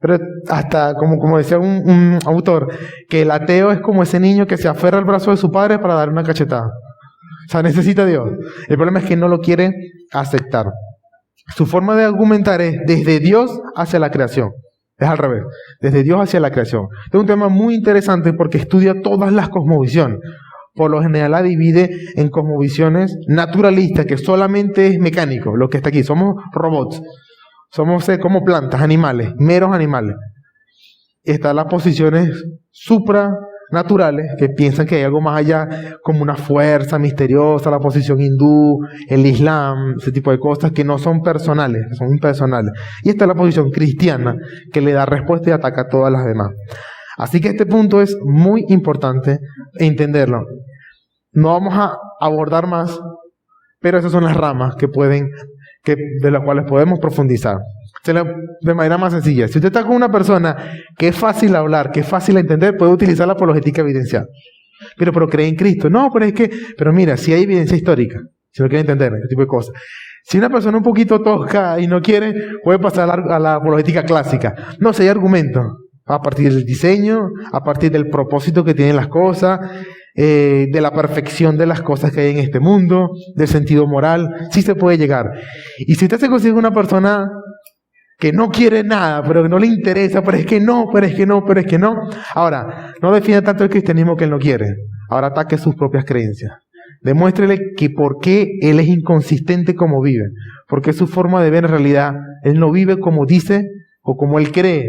Pero hasta, como decía un autor, que el ateo es como ese niño que se aferra al brazo de su padre para darle una cachetada. O sea, necesita a Dios. El problema es que no lo quiere aceptar. Su forma de argumentar es desde Dios hacia la creación. Es al revés, desde Dios hacia la creación. Es un tema muy interesante porque estudia todas las cosmovisiones. Por lo general la divide en cosmovisiones naturalistas, que solamente es mecánico, lo que está aquí. Somos robots, somos como plantas, animales, meros animales. Están las posiciones supranaturales, que piensan que hay algo más allá, como una fuerza misteriosa, la posición hindú, el islam, ese tipo de cosas que no son personales, son impersonales. Y está la posición cristiana, que le da respuesta y ataca a todas las demás. Así que este punto es muy importante entenderlo. No vamos a abordar más, pero esas son las ramas de las cuales podemos profundizar. De manera más sencilla. Si usted está con una persona que es fácil hablar, que es fácil entender, puede utilizar la apologética evidencial. Pero cree en Cristo. No, pero mira, si hay evidencia histórica, si no quiere entender, este tipo de cosas. Si una persona un poquito tosca y no quiere, puede pasar a la apologética clásica. No, si hay argumentos. A partir del diseño, a partir del propósito que tienen las cosas, de la perfección de las cosas que hay en este mundo, del sentido moral, sí se puede llegar. Y si usted se consigue una persona que no quiere nada, pero que no le interesa, pero es que no. Ahora, no defienda tanto el cristianismo que él no quiere. Ahora ataque sus propias creencias. Demuéstrele que por qué él es inconsistente como vive. Porque su forma de ver en realidad, él no vive como dice o como él cree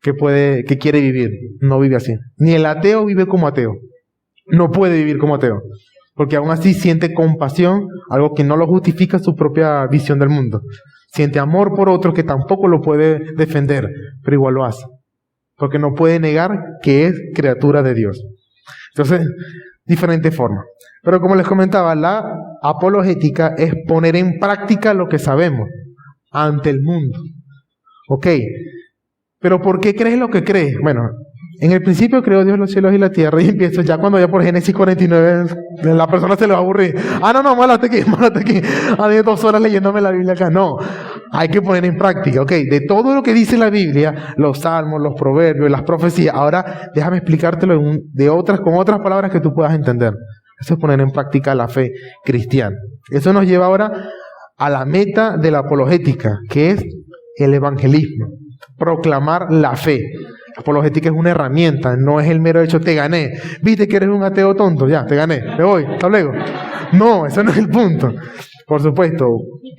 que quiere vivir. No vive así. Ni el ateo vive como ateo. No puede vivir como ateo. Porque aún así siente compasión, algo que no lo justifica su propia visión del mundo. Siente amor por otro que tampoco lo puede defender, pero igual lo hace. Porque no puede negar que es criatura de Dios. Entonces, diferentes formas. Pero como les comentaba, la apologética es poner en práctica lo que sabemos ante el mundo. ¿Ok? Pero ¿por qué crees lo que crees? Bueno, en el principio creó Dios los cielos y la tierra, y empiezo ya cuando ya por Génesis 49 la persona se le va a aburrir. No, málate aquí. De 2 horas leyéndome la Biblia acá. No, hay que poner en práctica, ¿ok? De todo lo que dice la Biblia, los salmos, los proverbios, las profecías, ahora déjame explicártelo con otras palabras que tú puedas entender. Eso es poner en práctica la fe cristiana. Eso nos lleva ahora a la meta de la apologética, que es el evangelismo, proclamar la fe. La apologética es una herramienta, no es el mero hecho, te gané, viste que eres un ateo tonto, ya, te gané, te voy, hasta luego. No, eso no es el punto. Por supuesto,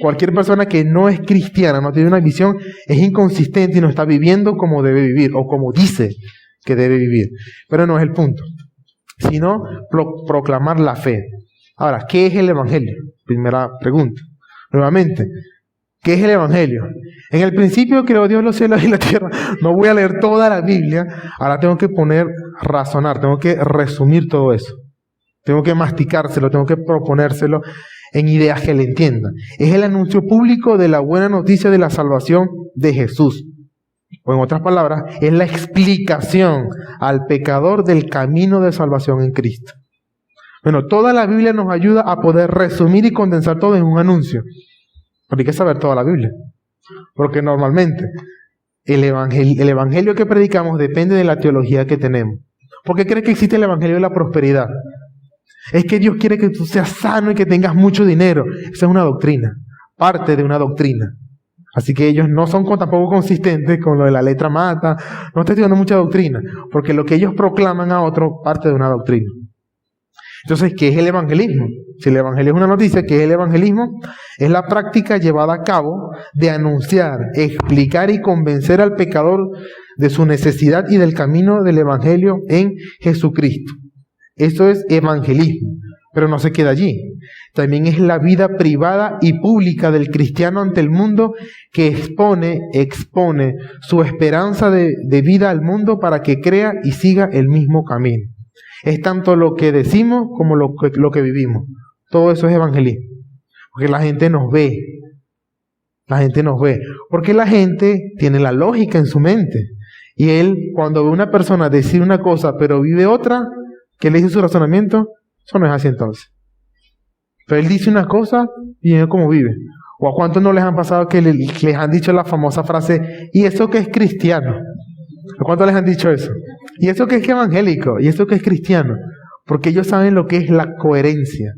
cualquier persona que no es cristiana, no tiene una visión, es inconsistente y no está viviendo como debe vivir, o como dice que debe vivir. Pero no es el punto, sino proclamar la fe. Ahora, ¿qué es el evangelio? Primera pregunta. Nuevamente, ¿qué es el evangelio? En el principio creó Dios los cielos y la tierra. No voy a leer toda la Biblia. Ahora tengo que razonar, tengo que resumir todo eso. Tengo que masticárselo, tengo que proponérselo en ideas que le entiendan. Es el anuncio público de la buena noticia de la salvación de Jesús. O en otras palabras, es la explicación al pecador del camino de salvación en Cristo. Bueno, toda la Biblia nos ayuda a poder resumir y condensar todo en un anuncio. Pero hay que saber toda la Biblia. Porque normalmente el evangelio que predicamos depende de la teología que tenemos. ¿Por qué crees que existe el evangelio de la prosperidad? Es que Dios quiere que tú seas sano y que tengas mucho dinero. Esa es una doctrina, parte de una doctrina. Así que ellos no son tampoco consistentes con lo de la letra mata. No estoy estudiando mucha doctrina, porque lo que ellos proclaman a otro parte de una doctrina. Entonces, ¿qué es el evangelismo? Si el evangelio es una noticia, ¿qué es el evangelismo? Es la práctica llevada a cabo de anunciar, explicar y convencer al pecador de su necesidad y del camino del evangelio en Jesucristo. Eso es evangelismo, pero no se queda allí. También es la vida privada y pública del cristiano ante el mundo que expone su esperanza de vida al mundo para que crea y siga el mismo camino. Es tanto lo que decimos como lo que vivimos. Todo eso es evangelismo. Porque la gente nos ve. La gente nos ve. Porque la gente tiene la lógica en su mente. Y él, cuando ve una persona decir una cosa, pero vive otra, ¿qué le dice su razonamiento? Eso no es así entonces. Pero él dice una cosa y ve cómo vive. ¿O a cuántos no les han pasado que les han dicho la famosa frase, ¿y eso que es cristiano? ¿A cuántos les han dicho eso? ¿Y eso que es evangélico? ¿Y eso que es cristiano? Porque ellos saben lo que es la coherencia.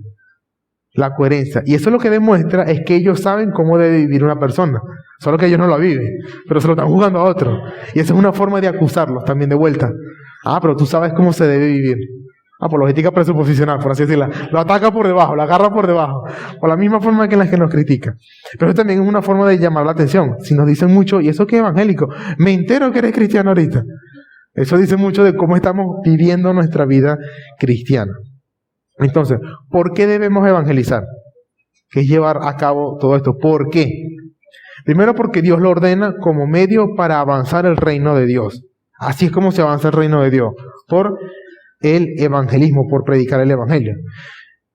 La coherencia. Y eso lo que demuestra es que ellos saben cómo debe vivir una persona. Solo que ellos no la viven, pero se lo están jugando a otro. Y esa es una forma de acusarlos también de vuelta. Ah, pero tú sabes cómo se debe vivir. Apologética presuposicional, por así decirlo. Lo ataca por debajo, lo agarra por debajo. Por la misma forma que en la que nos critica. Pero eso también es una forma de llamar la atención. Si nos dicen mucho, ¿y eso qué es evangélico? Me entero que eres cristiano ahorita. Eso dice mucho de cómo estamos viviendo nuestra vida cristiana. Entonces, ¿por qué debemos evangelizar? ¿Qué es llevar a cabo todo esto? ¿Por qué? Primero porque Dios lo ordena como medio para avanzar el reino de Dios. Así es como se avanza el reino de Dios. Por el evangelismo, por predicar el evangelio.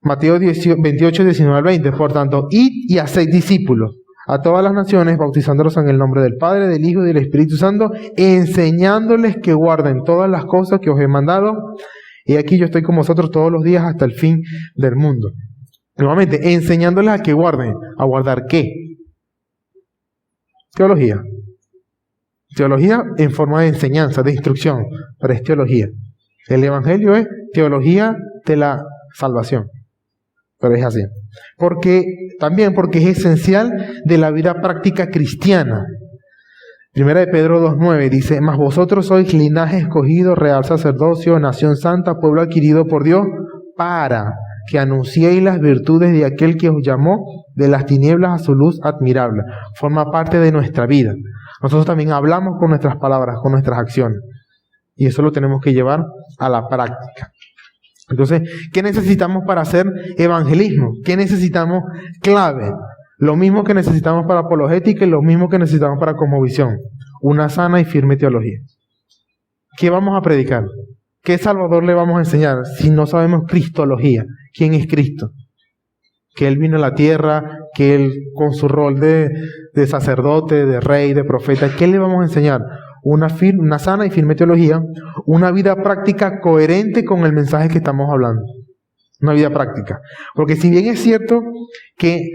Mateo 28, 19 al 20. Por tanto, id y haced discípulos a todas las naciones, bautizándolos en el nombre del Padre, del Hijo y del Espíritu Santo, enseñándoles que guarden todas las cosas que os he mandado. Y aquí yo estoy con vosotros todos los días hasta el fin del mundo. Nuevamente, enseñándoles a que guarden. ¿A guardar qué? Teología. Teología en forma de enseñanza, de instrucción, pero es teología. El evangelio es teología de la salvación. Pero es así. Porque es esencial de la vida práctica cristiana. Primera de Pedro 2:9 dice, mas vosotros sois linaje escogido, real sacerdocio, nación santa, pueblo adquirido por Dios, para que anunciéis las virtudes de aquel que os llamó de las tinieblas a su luz admirable. Forma parte de nuestra vida. Nosotros también hablamos con nuestras palabras, con nuestras acciones. Y eso lo tenemos que llevar a la práctica. Entonces, ¿qué necesitamos para hacer evangelismo? ¿Qué necesitamos clave? Lo mismo que necesitamos para apologética y lo mismo que necesitamos para cosmovisión. Una sana y firme teología. ¿Qué vamos a predicar? ¿Qué Salvador le vamos a enseñar si no sabemos cristología? ¿Quién es Cristo? Que Él vino a la tierra, que Él con su rol de sacerdote, de rey, de profeta, ¿qué le vamos a enseñar? Una sana y firme teología, una vida práctica coherente con el mensaje que estamos hablando. Una vida práctica. Porque si bien es cierto que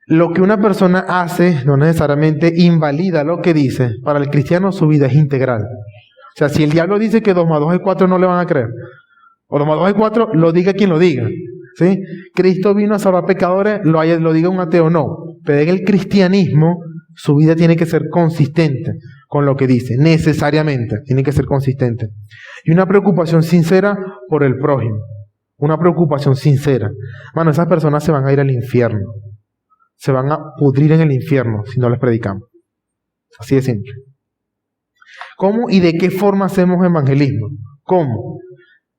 lo que una persona hace no necesariamente invalida lo que dice, para el cristiano su vida es integral. O sea, si el diablo dice que 2 más 2 es 4, no le van a creer. O 2 más 2 es 4, lo diga quien lo diga. ¿Sí? Cristo vino a salvar pecadores, lo diga un ateo, no. Pero en el cristianismo, su vida tiene que ser consistente con lo que dice, necesariamente, tiene que ser consistente. Y una preocupación sincera por el prójimo, una preocupación sincera. Mano, esas personas se van a ir al infierno, se van a pudrir en el infierno si no les predicamos. Así de simple. ¿Cómo y de qué forma hacemos evangelismo? ¿Cómo?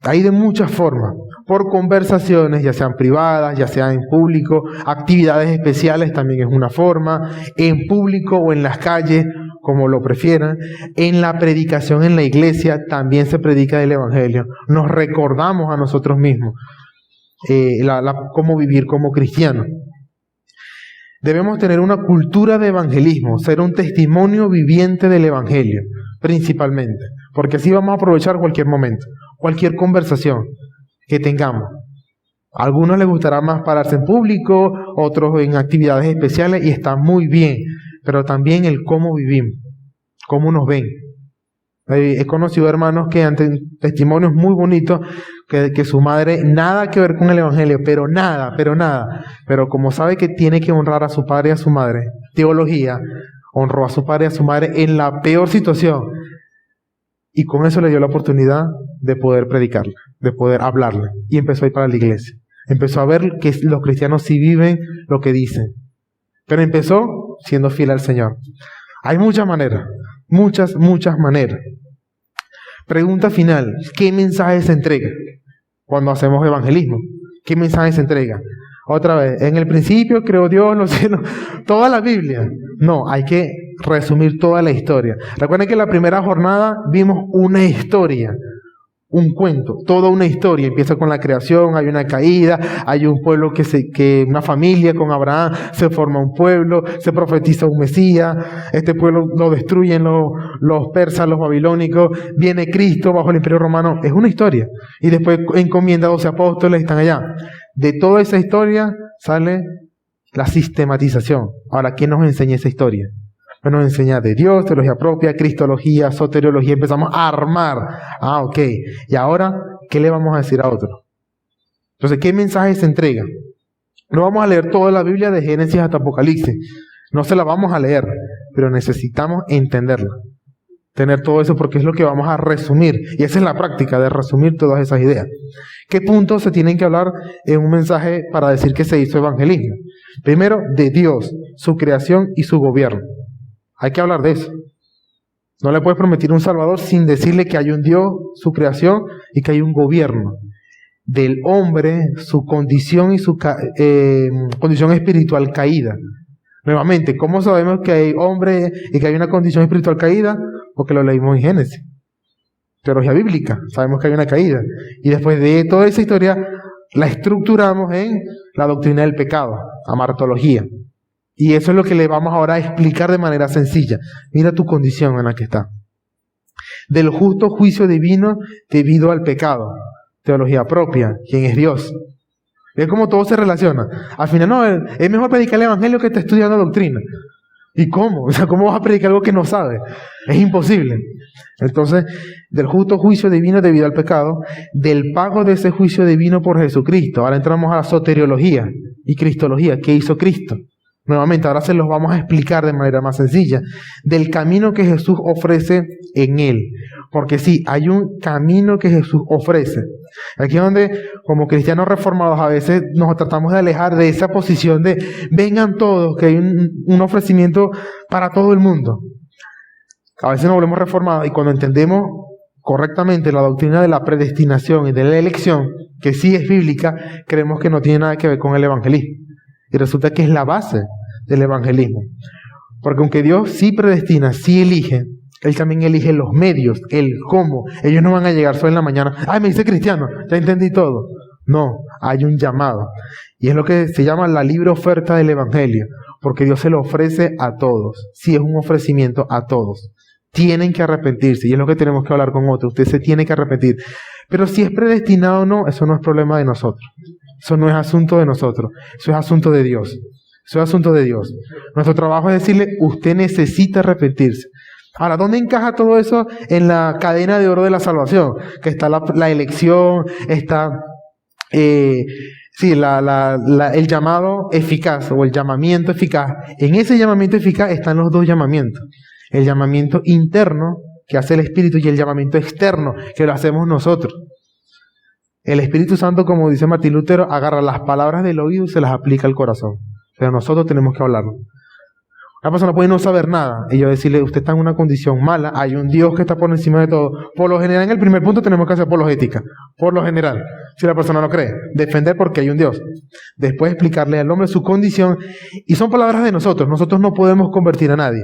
Hay de muchas formas. Por conversaciones, ya sean privadas, ya sean en público, actividades especiales también es una forma, en público o en las calles, como lo prefieran. En la predicación en la iglesia también se predica el evangelio. Nos recordamos a nosotros mismos cómo vivir como cristianos. Debemos tener una cultura de evangelismo, ser un testimonio viviente del evangelio, principalmente, porque así vamos a aprovechar cualquier momento, cualquier conversación que tengamos. A algunos les gustará más pararse en público, otros en actividades especiales, y está muy bien, pero también el cómo vivimos, cómo nos ven. He conocido hermanos que han tenido testimonios muy bonitos, que su madre, nada que ver con el evangelio, pero nada, pero como sabe que tiene que honrar a su padre y a su madre, teología, honró a su padre y a su madre en la peor situación, y con eso le dio la oportunidad de poder predicarle, de poder hablarle, y empezó a ir para la iglesia. Empezó a ver que los cristianos sí viven lo que dicen, pero empezó siendo fiel al Señor. Hay muchas maneras, muchas maneras. Pregunta final: ¿qué mensaje se entrega cuando hacemos evangelismo? ¿Qué mensaje se entrega? Otra vez, en el principio creó Dios los cielos, toda la Biblia. No, hay que resumir toda la historia. Recuerden que en la primera jornada vimos una historia, un cuento, toda una historia. Empieza con la creación, hay una caída, hay un pueblo una familia con Abraham, se forma un pueblo, se profetiza un Mesías, este pueblo lo destruyen los persas, los babilónicos, viene Cristo bajo el Imperio Romano. Es una historia. Y después encomienda a 12 apóstoles y están allá. De toda esa historia sale la sistematización. Ahora, ¿quién nos enseña esa historia? Nos enseña de Dios, teología propia, cristología, soteriología. Empezamos a armar. Ok. Y ahora, ¿qué le vamos a decir a otro? Entonces, ¿qué mensaje se entrega? No vamos a leer toda la Biblia de Génesis hasta Apocalipsis. No se la vamos a leer, pero necesitamos entenderla. Tener todo eso, porque es lo que vamos a resumir. Y esa es la práctica de resumir todas esas ideas. ¿Qué puntos se tienen que hablar en un mensaje para decir que se hizo evangelismo? Primero, de Dios, su creación y su gobierno. Hay que hablar de eso. No le puedes prometer un Salvador sin decirle que hay un Dios, su creación, y que hay un gobierno. Del hombre, su condición y su condición espiritual caída. Nuevamente, ¿cómo sabemos que hay hombre y que hay una condición espiritual caída? Porque lo leímos en Génesis. Teología bíblica, sabemos que hay una caída. Y después de toda esa historia, la estructuramos en la doctrina del pecado, amartología. Y eso es lo que le vamos ahora a explicar de manera sencilla. Mira tu condición en la que está. Del justo juicio divino debido al pecado. Teología propia. ¿Quién es Dios? Es como todo se relaciona. Al final, no, es mejor predicar el evangelio que estar estudiando doctrina. ¿Y cómo? O sea, ¿cómo vas a predicar algo que no sabes? Es imposible. Entonces, del justo juicio divino debido al pecado, del pago de ese juicio divino por Jesucristo. Ahora entramos a la soteriología y cristología. ¿Qué hizo Cristo? Nuevamente, ahora se los vamos a explicar de manera más sencilla. Del camino que Jesús ofrece en Él. Porque sí, hay un camino que Jesús ofrece. Aquí es donde, como cristianos reformados, a veces nos tratamos de alejar de esa posición de vengan todos, que hay un ofrecimiento para todo el mundo. A veces nos volvemos reformados y cuando entendemos correctamente la doctrina de la predestinación y de la elección, que sí es bíblica, creemos que no tiene nada que ver con el evangelismo. Y resulta que es la base del evangelismo. Porque aunque Dios sí predestina, sí elige, Él también elige los medios, el cómo. Ellos no van a llegar solo en la mañana. ¡Ay, me dice cristiano! Ya entendí todo. No, hay un llamado. Y es lo que se llama la libre oferta del evangelio. Porque Dios se lo ofrece a todos. Sí, es un ofrecimiento a todos. Tienen que arrepentirse. Y es lo que tenemos que hablar con otros. Usted se tiene que arrepentir. Pero si es predestinado o no, eso no es problema de nosotros. Eso no es asunto de nosotros. Eso es asunto de Dios. Eso es asunto de Dios. Nuestro trabajo es decirle, usted necesita arrepentirse. Ahora, ¿dónde encaja todo eso en la cadena de oro de la salvación? Que está la elección, está Sí, el llamado eficaz o el llamamiento eficaz. En ese llamamiento eficaz están los dos llamamientos. El llamamiento interno que hace el Espíritu y el llamamiento externo que lo hacemos nosotros. El Espíritu Santo, como dice Martín Lutero, agarra las palabras del oído y se las aplica al corazón. Pero nosotros tenemos que hablarlo. Una persona puede no saber nada y yo decirle, usted está en una condición mala, hay un Dios que está por encima de todo. Por lo general, en el primer punto tenemos que hacer apologética. Por lo general, si la persona no cree, defender porque hay un Dios. Después explicarle al hombre su condición. Y son palabras de nosotros. Nosotros no podemos convertir a nadie.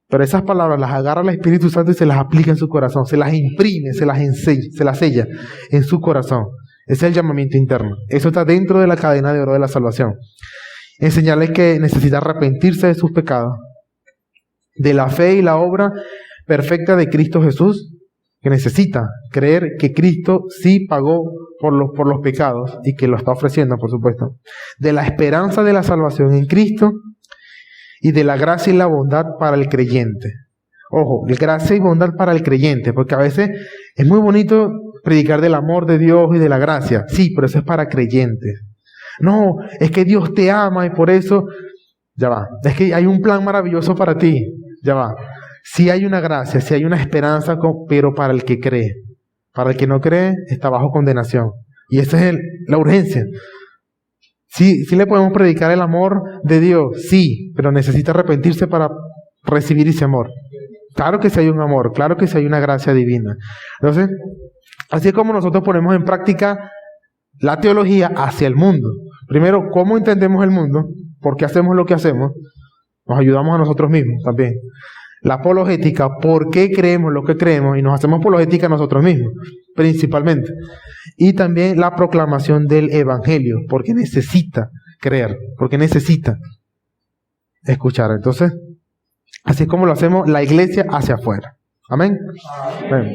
Pero esas palabras las agarra el Espíritu Santo y se las aplica en su corazón. Se las imprime, se las enseña, se las sella en su corazón. Ese es el llamamiento interno. Eso está dentro de la cadena de oro de la salvación. Enseñarles que necesita arrepentirse de sus pecados, de la fe y la obra perfecta de Cristo Jesús, que necesita creer que Cristo sí pagó por los pecados y que lo está ofreciendo, por supuesto, de la esperanza de la salvación en Cristo y de la gracia y la bondad para el creyente. Ojo, gracia y bondad para el creyente, porque a veces es muy bonito predicar del amor de Dios y de la gracia, sí, pero eso es para creyentes. No, es que Dios te ama y por eso, ya va, es que hay un plan maravilloso para ti, ya va. Sí hay una gracia, sí hay una esperanza, pero para el que cree. Para el que no cree, está bajo condenación. Y esa es la urgencia. Sí le podemos predicar el amor de Dios, sí, pero necesita arrepentirse para recibir ese amor. Claro que sí hay un amor, claro que sí hay una gracia divina. Entonces, así es como nosotros ponemos en práctica la teología hacia el mundo. Primero, ¿cómo entendemos el mundo? ¿Por qué hacemos lo que hacemos? Nos ayudamos a nosotros mismos también. La apologética, ¿por qué creemos lo que creemos? Y nos hacemos apologética a nosotros mismos, principalmente. Y también la proclamación del Evangelio, porque necesita creer, porque necesita escuchar. Entonces, así es como lo hacemos la iglesia hacia afuera. Amén. Amén.